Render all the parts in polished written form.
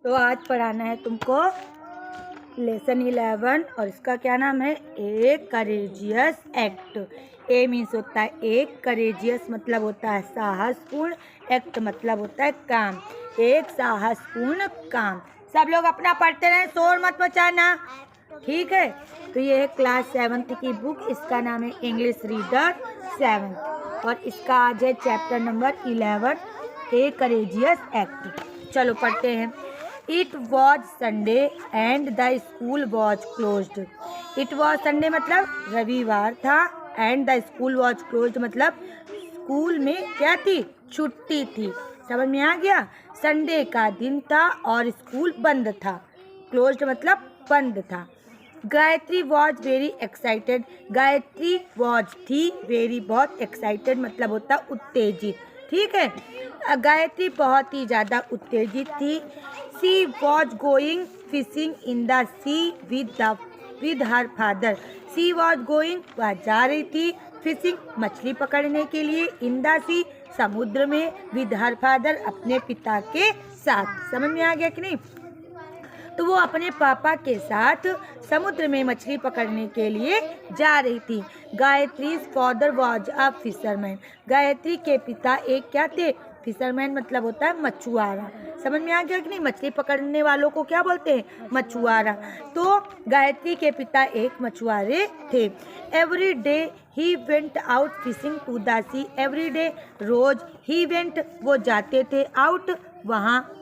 तो आज पढ़ाना है तुमको लेसन 11 और इसका क्या नाम है, ए करेजियस एक्ट। ए मीन्स होता है एक, करेजियस मतलब होता है साहसपूर्ण, एक्ट मतलब होता है काम, एक साहसपूर्ण काम। सब लोग अपना पढ़ते रहें, शोर मत मचाना, ठीक है। तो ये है क्लास 7th की बुक, इसका नाम है इंग्लिश रीडर 7 और इसका आज है चैप्टर नंबर 11, ए करेजियस एक्ट। चलो पढ़ते हैं। It was Sunday and the school was closed. It was Sunday मतलब रविवार था, and the school was closed मतलब स्कूल में क्या थी, छुट्टी थी। समझ में आ गया। संडे का दिन था और स्कूल बंद था। क्लोज्ड मतलब बंद था। Gayatri was very excited, Gayatri was थी, वेरी बहुत, एक्साइटेड मतलब होता उत्तेजित, ठीक है। गायत्री बहुत ही ज़्यादा उत्तेजित थी। She was going fishing in the sea with her father. She was going वह जा रही थी, फिशिंग मछली पकड़ने के लिए, इन द सी समुद्र में, विद हर फादर अपने पिता के साथ। समझ में आ गया कि नहीं। तो वो अपने पापा के साथ समुद्र में मछली पकड़ने के लिए जा रही थी। Gayatri father was a fisherman, Gayatri के पिता एक क्या थे, फिशरमैन मतलब होता है मछुआरा। समझ में आ गया कि नहीं। मछली पकड़ने वालों को क्या बोलते हैं, मछुआरा। तो गायत्री के पिता एक मछुआरे थे। Every day he went out fishing to the sea, every day रोज, ही वेंट वो जाते थे, आउट वहाँ,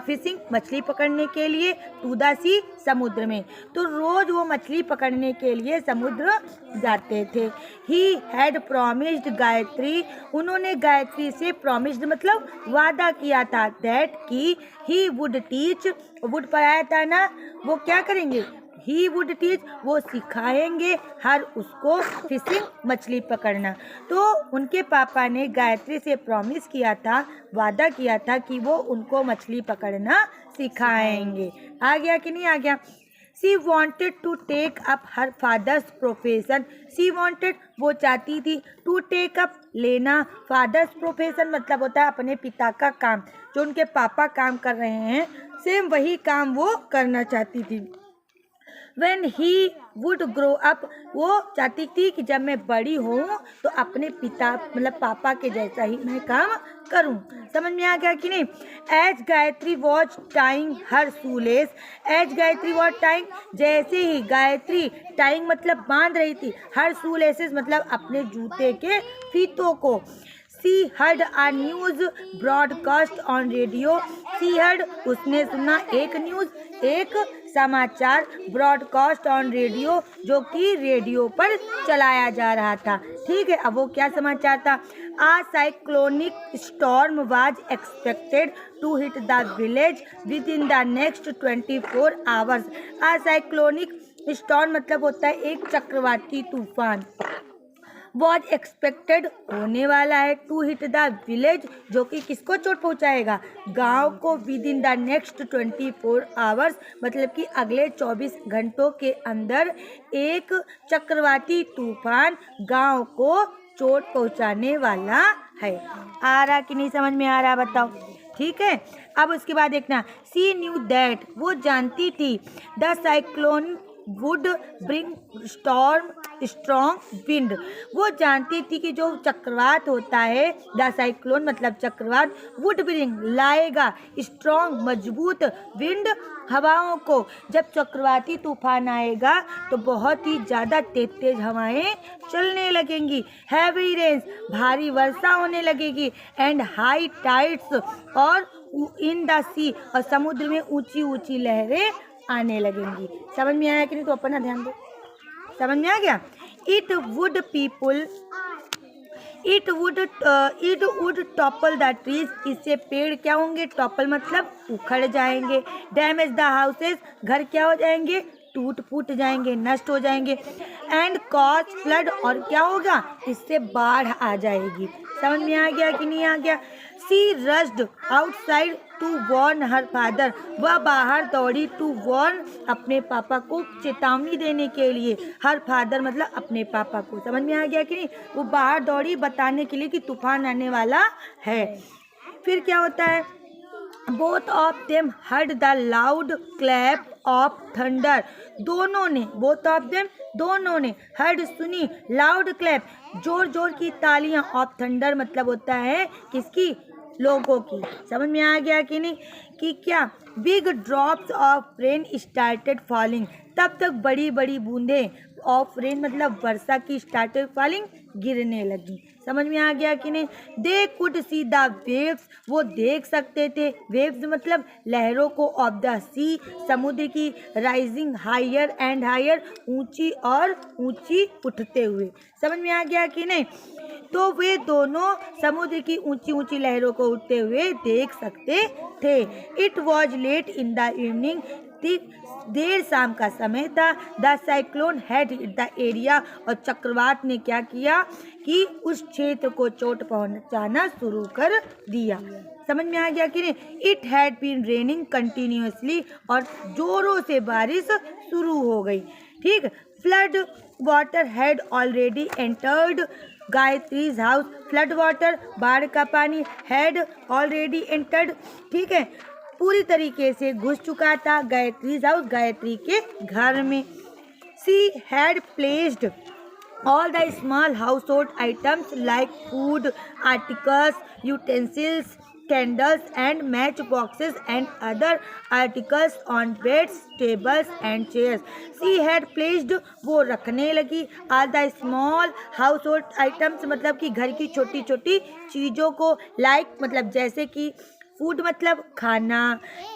फिशिंग मछली पकड़ने के लिए, टू द सी समुद्र में। तो रोज वो मछली पकड़ने के लिए समुद्र जाते थे। ही हैड प्रॉमिस्ड गायत्री, उन्होंने गायत्री से प्रॉमिस्ड मतलब वादा किया था, दैट की ही वुड टीच, वुड पढ़ाया था ना, वो क्या करेंगे, ही वुड टीच वो सिखाएंगे हर उसको फिशिंग मछली पकड़ना। तो उनके पापा ने गायत्री से प्रॉमिस किया था, वादा किया था कि वो उनको मछली पकड़ना सिखाएंगे। आ गया कि नहीं आ गया। She wanted to take up her father's profession, she wanted वो चाहती थी, टू टेक अप लेना, फादर्स प्रोफेशन मतलब होता है अपने पिता का काम, जो उनके पापा काम कर रहे हैं सेम वही काम वो करना चाहती थी। When he would grow up, वो चाहती थी कि जब मैं बड़ी हूँ तो अपने पिता मतलब पापा के जैसा ही मैं काम करूँ। समझ में आ गया कि नहीं। As Gayatri was tying her shoelace, as Gayatri was tying जैसे ही गायत्री, टाइंग मतलब बांध रही थी, हर शूलेसेस मतलब अपने जूते के फीतों को। She heard a news broadcast on radio, she heard उसने सुना एक न्यूज़, एक समाचार, ब्रॉडकास्ट ऑन रेडियो जो कि रेडियो पर चलाया जा रहा था, ठीक है। अब वो क्या समाचार था, a cyclonic storm was expected to hit the village within the next 24 hours. A cyclonic storm मतलब होता है एक चक्रवाती तूफान, वॉज एक्सपेक्टेड होने वाला है, टू हिट द विलेज जो कि किसको चोट पहुंचाएगा, गांव को, with in the next 24 hours मतलब कि अगले 24 घंटों के अंदर एक चक्रवाती तूफान गांव को चोट पहुंचाने वाला है। आ रहा कि नहीं समझ में आ रहा बताओ, ठीक है। अब उसके बाद देखना, सी न्यू दैट वो जानती थी, the cyclone would bring storm strong wind, वो जानती थी कि जो चक्रवात होता है, द साइक्लोन मतलब चक्रवात, वुड ब्रिंग लाएगा, स्ट्रॉन्ग मजबूत, विंड हवाओं को। जब चक्रवाती तूफान आएगा तो बहुत ही ज़्यादा तेज हवाएं चलने लगेंगी, हैवी रेन्स भारी वर्षा होने लगेगी, एंड हाई टाइड्स और इन द सी और समुद्र में ऊंची ऊंची लहरें आने लगेंगी। समझ में आया कि नहीं, तो अपना ध्यान दो। समझ में आ गया। It would people, it would topple the trees, इससे पेड़ क्या होंगे, टॉपल मतलब उखड़ जाएंगे, डैमेज द हाउसेस घर क्या हो जाएंगे, टूट फूट जाएंगे, नष्ट हो जाएंगे, एंड कॉज फ्लड और क्या होगा, इससे बाढ़ आ जाएगी। समझ में आ गया कि नहीं आ गया। She rushed outside to warn her father, वह बाहर दौड़ी, टू वॉर्न अपने पापा को चेतावनी देने के लिए, हर फादर मतलब अपने पापा को। समझ में आ गया कि नहीं, वो बाहर दौड़ी बताने के लिए कि तूफान आने वाला है। फिर क्या होता है, both of them heard the loud clap of thunder. दोनों ने, बोथ ऑफ देम दोनों ने, हर्ड सुनी, लाउड क्लैप जोर जोर की तालियां, ऑफ थंडर मतलब होता है किसकी, लोगों की। समझ में आ गया कि नहीं, कि क्या big drops of rain started falling, तब तक बड़ी बड़ी बूंदें ऑफ रेन मतलब वर्षा की स्टार्टेड फॉलिंग गिरने लगी। समझ में आ गया कि नहीं। They could see the waves, वो देख सकते थे, वेव्स मतलब लहरों को, ऑफ द सी समुद्र की, राइजिंग हायर एंड हायर ऊंची और ऊंची उठते हुए। समझ में आ गया कि नहीं। तो वे दोनों समुद्र की ऊंची ऊंची लहरों को उठते हुए देख सकते थे। It was late in the evening, देर शाम का समय था। The cyclone had hit the area, और चक्रवात ने क्या किया कि उस क्षेत्र को चोट पहुंचाना शुरू कर दिया। समझ में आ गया कि नहीं। It had been raining continuously, और जोरों से बारिश शुरू हो गई। ठीक, flood water had already entered Gayatri's house, flood water बाढ़ का पानी, हैड ऑलरेडी एंटर्ड, ठीक है, पूरी तरीके से घुस चुका था गायत्रीज हाउस, गायत्री के घर में। She had placed all the small household items like food articles, utensils, candles and matchboxes and other articles on beds, tables and chairs. She had placed, वो रखने लगी, all the small household items मतलब कि घर की छोटी छोटी चीज़ों को, like मतलब जैसे कि फूड मतलब खाना,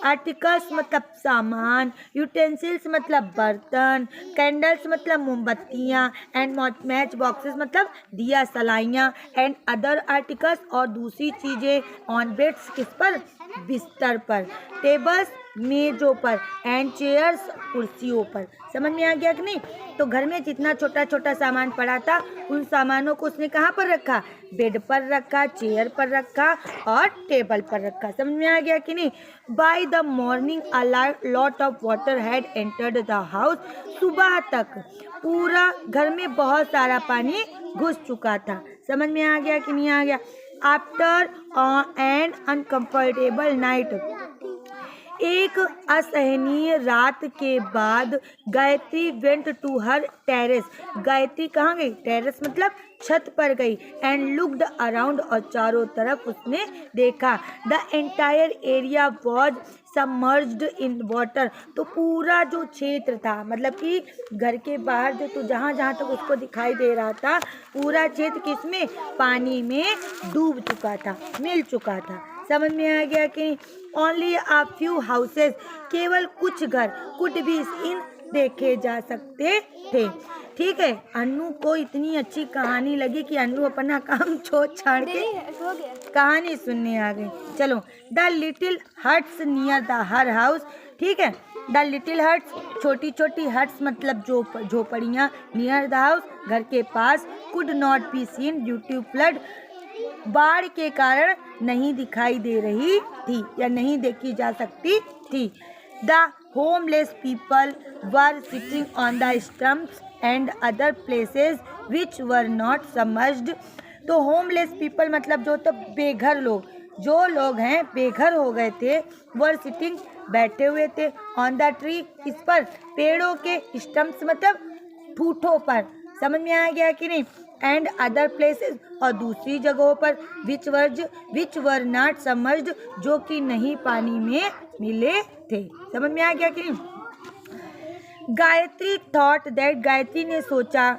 आर्टिकल्स मतलब सामान, यूटेंसिल्स मतलब बर्तन, कैंडल्स मतलब मोमबत्तियाँ, एंड मैच बॉक्सेस मतलब दिया सलाइयाँ, एंड अदर आर्टिकल्स और दूसरी चीज़ें, ऑन बेड्स किस पर, बिस्तर पर, टेबल्स मेजों पर, एंड चेयर्स कुर्सियों पर। समझ में आ गया कि नहीं। तो घर में जितना छोटा छोटा सामान पड़ा था उन सामानों को उसने कहाँ पर रखा, बेड पर रखा, चेयर पर रखा और टेबल पर रखा। समझ में आ गया कि नहीं। By the morning a lot of water had entered the house, सुबह तक पूरा घर में बहुत सारा पानी घुस चुका था। समझ में आ गया कि नहीं आ गया। आफ्टर एन अनकंफर्टेबल नाइट, एक असहनीय रात के बाद, Gayatri went to her terrace, Gayatri कहाँ गई, टेरेस मतलब छत पर गई, एंड लुक्ड अराउंड, और चारों तरफ उसने देखा। The entire area was submerged in water, तो पूरा जो क्षेत्र था मतलब कि घर के बाहर जो तो जहाँ जहाँ तक उसको दिखाई दे रहा था, पूरा क्षेत्र किसमें, पानी में डूब चुका था, मिल चुका था। समझ में आ गया कि ओनली अ फ्यू हाउसेस, केवल कुछ घर, कुड बी इन देखे जा सकते थे। ठीक है, अन्नू को इतनी अच्छी कहानी लगी कि अन्नू अपना काम छोड़ छाड़ के कहानी सुनने आ गई। चलो, the little huts near the her house, ठीक है, द लिटिल हट्स छोटी छोटी हट्स मतलब जो झोपड़ियाँ, नियर द हाउस घर के पास, could not be seen due to flood, बाढ़ के कारण नहीं दिखाई दे रही थी या नहीं देखी जा सकती थी। The homeless people were sitting on the stumps and other places which were not submerged, तो होमलेस पीपल मतलब जो तो बेघर लोग, जो लोग हैं बेघर हो गए थे, वर सिटिंग बैठे हुए थे, ऑन द ट्री इस पर, पेड़ों के, स्टम्प्स मतलब ठूठों पर। समझ में आ गया कि नहीं। एंड अदर प्लेसेस और दूसरी जगहों पर, विच वर नॉट सबमर्ज्ड जो कि नहीं पानी में मिले थे। समझ में आ गया कि नहीं। गायत्री थॉट दैट, गायत्री ने सोचा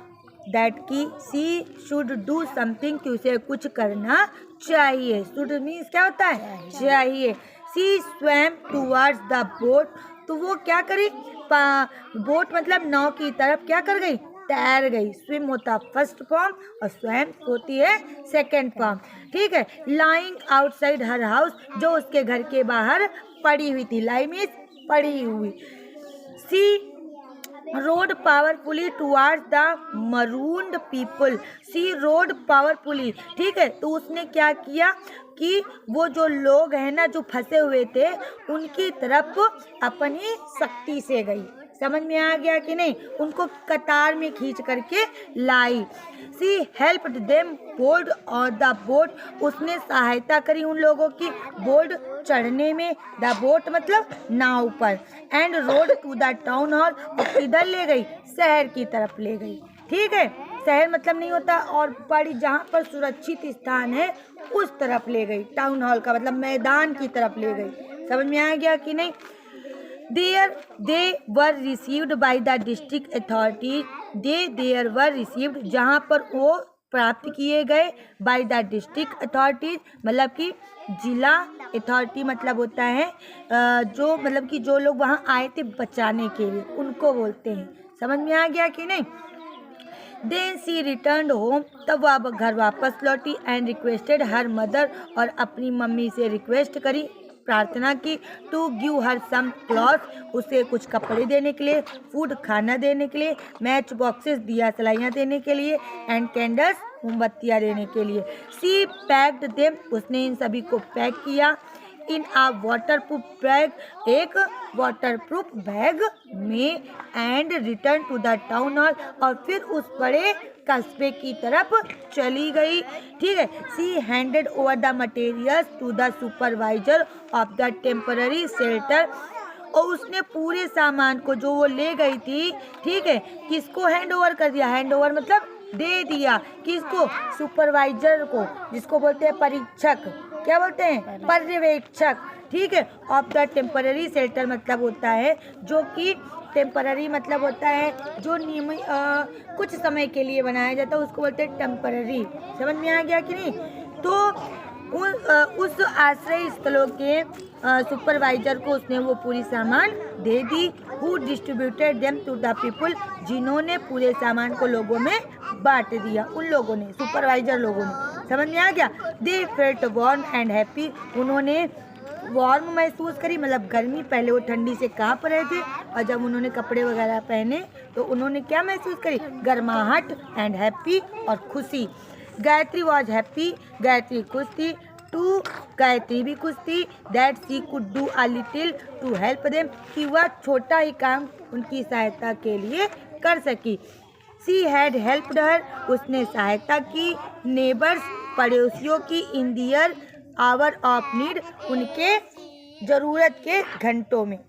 दैट की सी शुड डू समथिंग, कि उसे कुछ करना चाहिए। शुड मीन्स क्या होता है, चाहिए। सी स्वैम टूवर्ड्स द बोट, तो वो क्या करी, बोट मतलब नाव की तरफ क्या कर गई, तैर गई। स्विम होता फर्स्ट फॉर्म और स्वैम होती है सेकेंड फॉर्म। ठीक है, लाइंग आउटसाइड हर हाउस, जो उसके घर के बाहर पड़ी हुई थी, लाई मीन्स पड़ी हुई। She rowed powerfully towards the marooned people, she rowed powerfully, ठीक है, तो उसने क्या किया कि वो जो लोग हैं ना जो फंसे हुए थे उनकी तरफ अपनी शक्ति से गई। समझ में आ गया कि नहीं? उनको कतार में खींच करके लाई। शी हेल्प्ड देम बोर्ड और द बोट, उसने सहायता करी उन लोगों की बोर्ड चढ़ने में, द बोट मतलब नाव पर, and rode to the town hall, और किधर ले गई? शहर की तरफ ले गई। ठीक है, शहर मतलब नहीं होता, और बड़ी जहाँ पर सुरक्षित स्थान है उस तरफ ले गई। टाउन हॉल का मतलब मैदान की तरफ ले गई। समझ में आ गया कि नहीं? they were received by the district authorities, they were received, जहाँ पर वो प्राप्त किए गए, by the district authorities मतलब कि जिला अथॉरिटी मतलब होता है जो मतलब कि जो लोग वहाँ आए थे बचाने के लिए, उनको बोलते हैं। समझ में आ गया कि नहीं? देन सी रिटर्न होम, तब वह घर वापस लौटी, एंड रिक्वेस्टेड हर मदर, और अपनी मम्मी से रिक्वेस्ट करी, प्रार्थना की, to give her some cloth, उसे कुछ कपड़े देने के लिए, फूड खाना देने के लिए, मैच बॉक्सेस दिया सलाइयाँ देने के लिए, एंड कैंडल्स मोमबत्तियाँ देने के लिए। सी पैक्ड देम, उसने इन सभी को पैक किया, इन आ वाटरप्रूफ बैग, एक वाटरप्रूफ बैग में, and return to the town hall, और फिर उस बड़े कस्बे की तरफ चली गई। ठीक है, she handed over the materials to the supervisor of the temporary shelter, और उसने पूरे सामान को जो वो ले गई थी, ठीक है, किसको हैंड ओवर कर दिया? हैंड ओवर मतलब दे दिया, किसको? सुपरवाइजर को, जिसको बोलते हैं परीक्षक। क्या बोलते हैं? पर्यवेक्षक। ठीक है, ऑफ द टेम्पररी शेल्टर मतलब होता है जो कि टेम्पररी मतलब होता है जो कुछ समय के लिए बनाया जाता है, उसको बोलते हैं टेम्पररी। समझ में आ गया कि नहीं? तो उस आश्रय स्थलों के सुपरवाइजर को उसने वो पूरी सामान दे दी। Who distributed them to the people, जिन्होंने पूरे सामान को लोगों में बांट दिया, उन लोगों ने, सुपरवाइजर लोगों ने। समझ में आ गया? They felt warm and happy, उन्होंने वार्म महसूस करी मतलब गर्मी, पहले वो ठंडी से कांप रहे थे, और जब उन्होंने कपड़े वगैरह पहने तो उन्होंने क्या महसूस करी? गर्माहट, एंड हैप्पी, और खुशी। गायत्री वॉज हैप्पी, गायत्री खुश थी, टू गायत्री भी खुश थी, that she could do a little to help them, कि वह छोटा ही काम उनकी सहायता के लिए कर सकी। सी हैड हेल्प्ड हर, उसने सहायता की, नेबर्स पड़ोसियों की, इन दियर आवर ऑफ नीड, उनके ज़रूरत के घंटों में।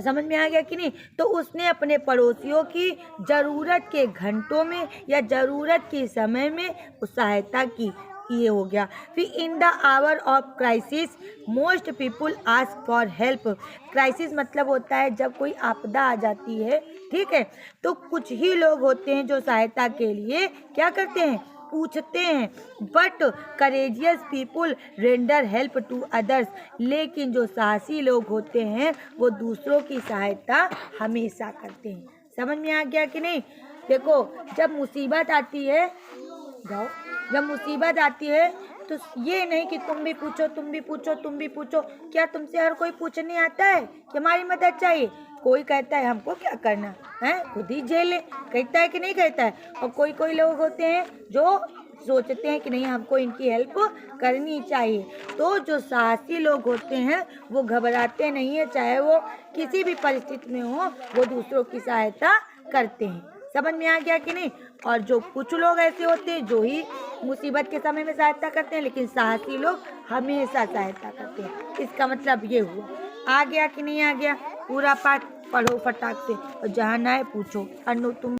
समझ में आ गया कि नहीं? तो उसने अपने पड़ोसियों की ज़रूरत के घंटों में या ज़रूरत के समय में उस सहायता की। ये हो गया। फिर in the hour of crisis most people ask for help, crisis मतलब होता है जब कोई आपदा आ जाती है, ठीक है, तो कुछ ही लोग होते हैं जो सहायता के लिए क्या करते हैं? पूछते हैं। But courageous people render help to others, लेकिन जो साहसी लोग होते हैं वो दूसरों की सहायता हमेशा करते हैं। समझ में आ गया कि नहीं? देखो, जब मुसीबत आती है, जब मुसीबत आती है तो ये नहीं कि तुम भी पूछो, तुम भी पूछो, तुम भी पूछो। क्या तुमसे हर कोई पूछने आता है कि हमारी मदद चाहिए? कोई कहता है हमको क्या करना है, खुद ही झेले, कहता है कि नहीं कहता है? और कोई कोई लोग होते हैं जो सोचते हैं कि नहीं हमको इनकी हेल्प करनी चाहिए। तो जो साहसी लोग होते हैं वो घबराते नहीं है, चाहे वो किसी भी परिस्थिति में हो, वो दूसरों की सहायता करते हैं। समझ में आ गया कि नहीं? और जो कुछ लोग ऐसे होते हैं जो ही मुसीबत के समय में सहायता करते हैं, लेकिन साहसी लोग हमेशा सहायता करते हैं। इसका मतलब ये हुआ। आ गया कि नहीं आ गया? पूरा पाठ पढ़ो फटाक से, और जहाँ ना है पूछो। अनु तुम